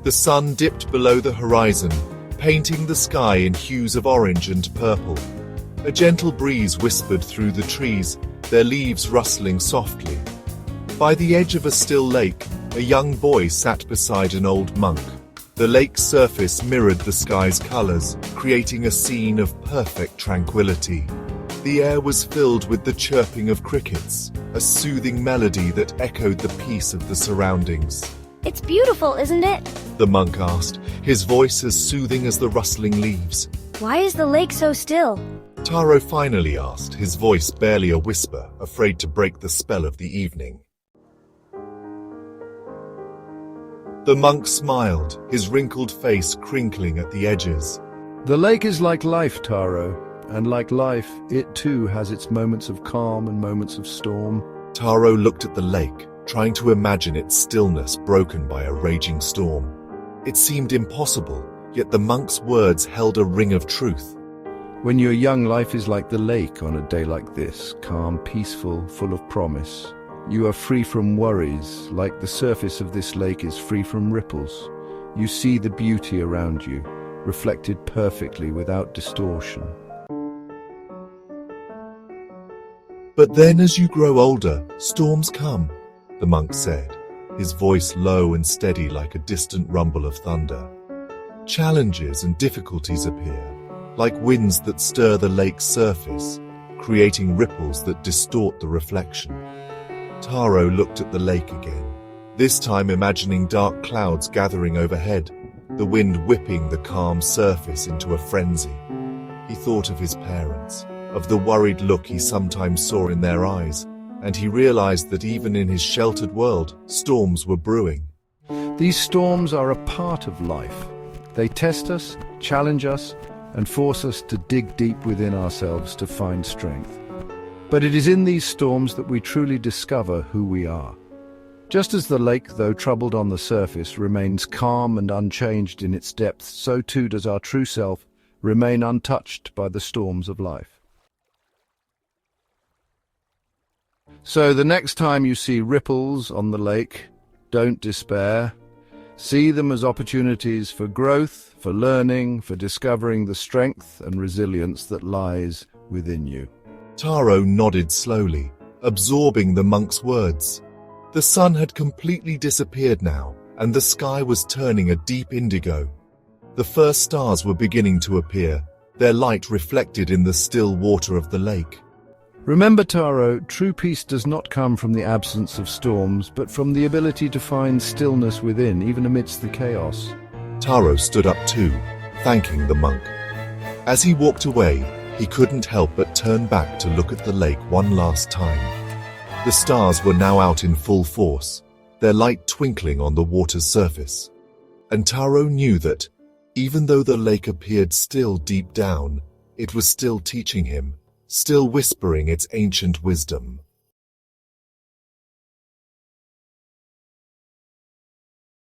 The sun dipped below the horizon, painting the sky in hues of orange and purple. A gentle breeze whispered through the trees, their leaves rustling softly. By the edge of a still lake, a young boy sat beside an old monk. The lake's surface mirrored the sky's colors, creating a scene of perfect tranquility. The air was filled with the chirping of crickets, a soothing melody that echoed the peace of the surroundings. It's beautiful, isn't it? The monk asked, his voice as soothing as the rustling leaves. Why is the lake so still? Taro finally asked, his voice barely a whisper, afraid to break the spell of the evening. The monk smiled, his wrinkled face crinkling at the edges. The lake is like life, Taro, and like life, it too has its moments of calm and moments of storm. Taro looked at the lake, trying to imagine its stillness broken by a raging storm. It seemed impossible, yet the monk's words held a ring of truth. When you're young, life is like the lake on a day like this, calm, peaceful, full of promise. You are free from worries, like the surface of this lake is free from ripples. You see the beauty around you, reflected perfectly without distortion. But then as you grow older, storms come, the monk said, his voice low and steady like a distant rumble of thunder. Challenges and difficulties appear, like winds that stir the lake's surface, creating ripples that distort the reflection. Taro looked at the lake again, this time imagining dark clouds gathering overhead, the wind whipping the calm surface into a frenzy. He thought of his parents, of the worried look he sometimes saw in their eyes, and he realized that even in his sheltered world, storms were brewing. These storms are a part of life. They test us, challenge us, and force us to dig deep within ourselves to find strength. But it is in these storms that we truly discover who we are. Just as the lake, though troubled on the surface, remains calm and unchanged in its depth, so too does our true self remain untouched by the storms of life. So the next time you see ripples on the lake, don't despair. See them as opportunities for growth, for learning, for discovering the strength and resilience that lies within you. Taro nodded slowly, absorbing the monk's words. The sun had completely disappeared now, and the sky was turning a deep indigo. The first stars were beginning to appear, their light reflected in the still water of the lake. Remember, Taro, true peace does not come from the absence of storms, but from the ability to find stillness within, even amidst the chaos. Taro stood up too, thanking the monk. As he walked away, he couldn't help but turn back to look at the lake one last time. The stars were now out in full force, their light twinkling on the water's surface. And Taro knew that, even though the lake appeared still deep down, it was still teaching him, still whispering its ancient wisdom.